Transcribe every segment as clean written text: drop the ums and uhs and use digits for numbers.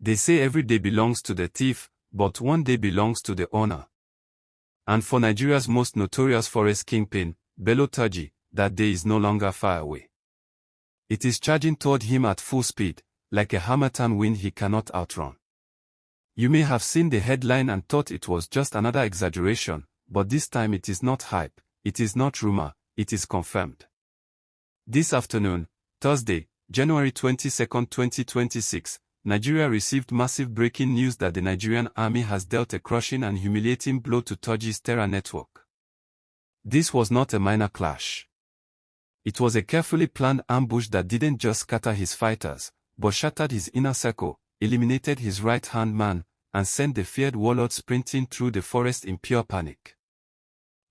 They say every day belongs to the thief, but one day belongs to the owner. And for Nigeria's most notorious forest kingpin, Bello Turji, that day is no longer far away. It is charging toward him at full speed, like a harmattan wind he cannot outrun. You may have seen the headline and thought it was just another exaggeration, but this time it is not hype, it is not rumor, it is confirmed. This afternoon, Thursday, January 22, 2026, Nigeria received massive breaking news that the Nigerian Army has dealt a crushing and humiliating blow to Turji's terror network. This was not a minor clash. It was a carefully planned ambush that didn't just scatter his fighters, but shattered his inner circle, eliminated his right-hand man, and sent the feared warlord sprinting through the forest in pure panic.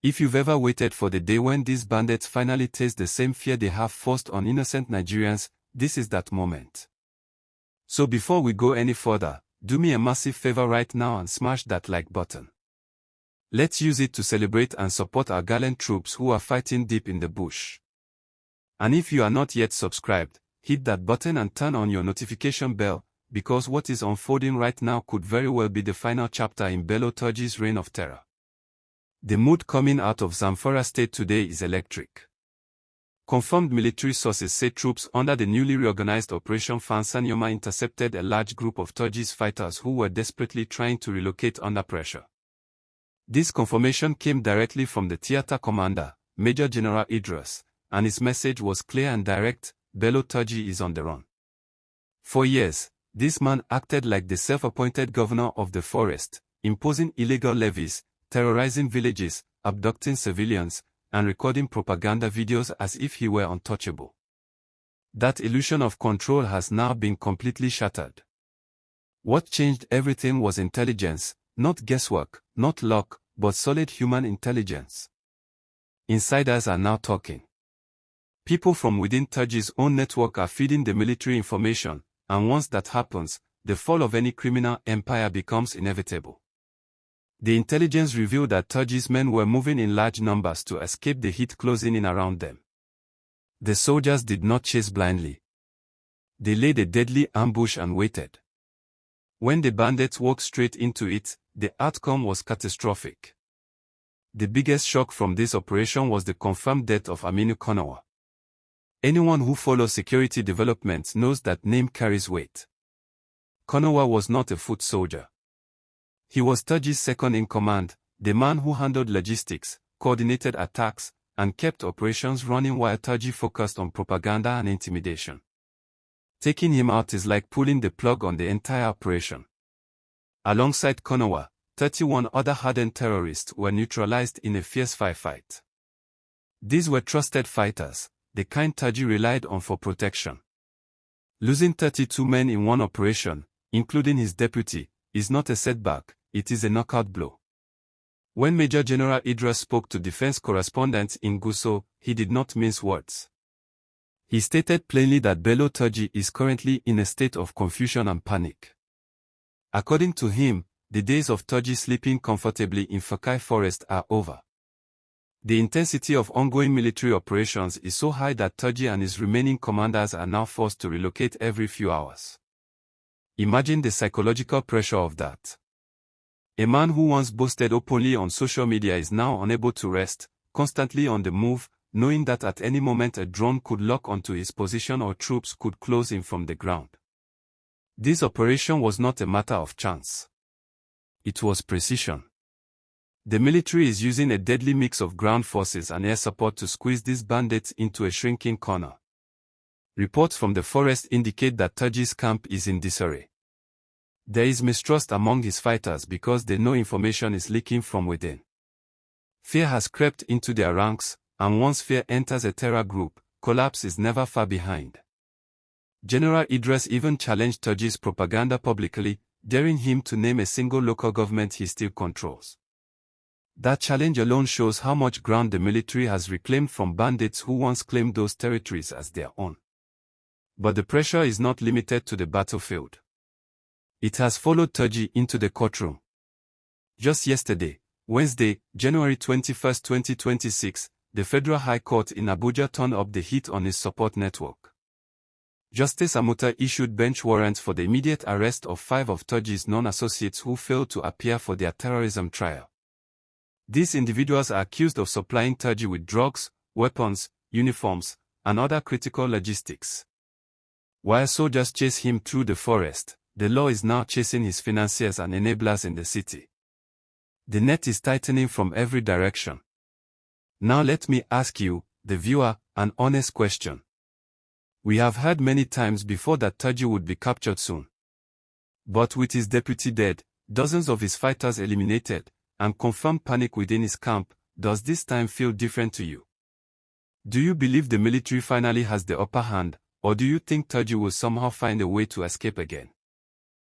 If you've ever waited for the day when these bandits finally taste the same fear they have forced on innocent Nigerians, this is that moment. So before we go any further, do me a massive favor right now and smash that like button. Let's use it to celebrate and support our gallant troops who are fighting deep in the bush. And if you are not yet subscribed, hit that button and turn on your notification bell, because what is unfolding right now could very well be the final chapter in Bello Turji's reign of terror. The mood coming out of Zamfara State today is electric. Confirmed military sources say troops under the newly reorganized Operation Fansanyoma intercepted a large group of Turji's fighters who were desperately trying to relocate under pressure. This confirmation came directly from the theater commander, Major General Idris, and his message was clear and direct: Bello Turji is on the run. For years, this man acted like the self-appointed governor of the forest, imposing illegal levies, terrorizing villages, abducting civilians, and recording propaganda videos as if he were untouchable. That illusion of control has now been completely shattered. What changed everything was intelligence, not guesswork, not luck, but solid human intelligence. Insiders are now talking. People from within Taji's own network are feeding the military information, and once that happens, the fall of any criminal empire becomes inevitable. The intelligence revealed that Turji's men were moving in large numbers to escape the heat closing in around them. The soldiers did not chase blindly. They laid a deadly ambush and waited. When the bandits walked straight into it, the outcome was catastrophic. The biggest shock from this operation was the confirmed death of Aminu Kanawa. Anyone who follows security developments knows that name carries weight. Kanawa was not a foot soldier. He was Turji's second-in-command, the man who handled logistics, coordinated attacks, and kept operations running while Taji focused on propaganda and intimidation. Taking him out is like pulling the plug on the entire operation. Alongside Kanawa, 31 other hardened terrorists were neutralized in a fierce firefight. These were trusted fighters, the kind Taji relied on for protection. Losing 32 men in one operation, including his deputy, is not a setback, it is a knockout blow. When Major General Idris spoke to defense correspondents in Gusau, he did not mince words. He stated plainly that Bello Turji is currently in a state of confusion and panic. According to him, the days of Turji sleeping comfortably in Fakai Forest are over. The intensity of ongoing military operations is so high that Turji and his remaining commanders are now forced to relocate every few hours. Imagine the psychological pressure of that. A man who once boasted openly on social media is now unable to rest, constantly on the move, knowing that at any moment a drone could lock onto his position or troops could close in from the ground. This operation was not a matter of chance. It was precision. The military is using a deadly mix of ground forces and air support to squeeze these bandits into a shrinking corner. Reports from the forest indicate that Turji's camp is in disarray. There is mistrust among his fighters because they know information is leaking from within. Fear has crept into their ranks, and once fear enters a terror group, collapse is never far behind. General Idris even challenged Turji's propaganda publicly, daring him to name a single local government he still controls. That challenge alone shows how much ground the military has reclaimed from bandits who once claimed those territories as their own. But the pressure is not limited to the battlefield. It has followed Turji into the courtroom. Just yesterday, Wednesday, January 21, 2026, the Federal High Court in Abuja turned up the heat on his support network. Justice Amuta issued bench warrants for the immediate arrest of 5 of Turji's known associates who failed to appear for their terrorism trial. These individuals are accused of supplying Taji with drugs, weapons, uniforms, and other critical logistics. While soldiers chase him through the forest, the law is now chasing his financiers and enablers in the city. The net is tightening from every direction. Now let me ask you, the viewer, an honest question. We have heard many times before that Taji would be captured soon. But with his deputy dead, dozens of his fighters eliminated, and confirmed panic within his camp, does this time feel different to you? Do you believe the military finally has the upper hand, or do you think Taji will somehow find a way to escape again?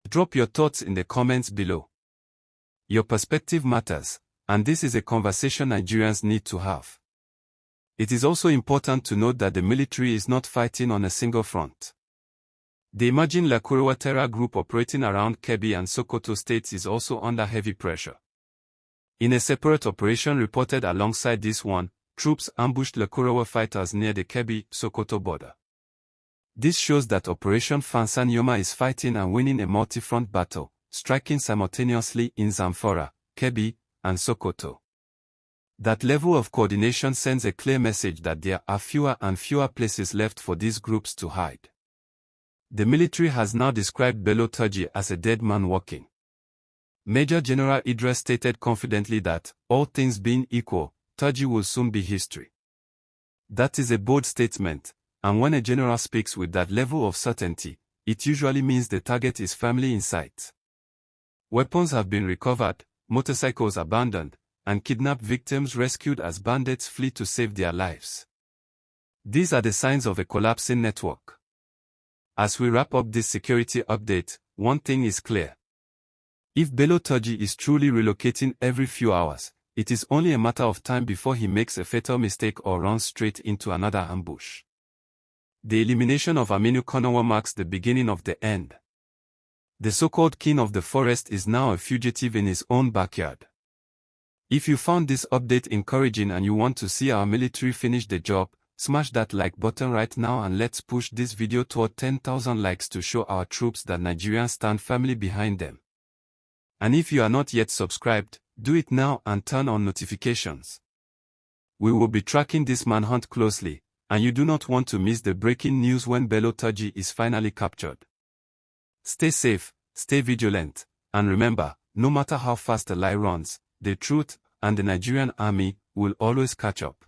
Drop your thoughts in the comments below. Your perspective matters, and this is a conversation Nigerians need to have. It is also important to note that the military is not fighting on a single front. The emerging Lakurawa terror group operating around Kebbi and Sokoto States is also under heavy pressure. In a separate operation reported alongside this one, troops ambushed Lakurawa fighters near the Kebbi-Sokoto border. This shows that Operation Fansanyoma is fighting and winning a multi-front battle, striking simultaneously in Zamfara, Kebbi, and Sokoto. That level of coordination sends a clear message that there are fewer and fewer places left for these groups to hide. The military has now described Bello Turji as a dead man walking. Major General Idris stated confidently that, all things being equal, Taji will soon be history. That is a bold statement, and when a general speaks with that level of certainty, it usually means the target is firmly in sight. Weapons have been recovered, motorcycles abandoned, and kidnapped victims rescued as bandits flee to save their lives. These are the signs of a collapsing network. As we wrap up this security update, one thing is clear. If Bello Turji is truly relocating every few hours, it is only a matter of time before he makes a fatal mistake or runs straight into another ambush. The elimination of Aminu Kanawa marks the beginning of the end. The so-called king of the forest is now a fugitive in his own backyard. If you found this update encouraging and you want to see our military finish the job, smash that like button right now and let's push this video toward 10,000 likes to show our troops that Nigerians stand firmly behind them. And if you are not yet subscribed, do it now and turn on notifications. We will be tracking this manhunt closely, and you do not want to miss the breaking news when Bello Turji is finally captured. Stay safe, stay vigilant, and remember, no matter how fast a lie runs, the truth and the Nigerian army will always catch up.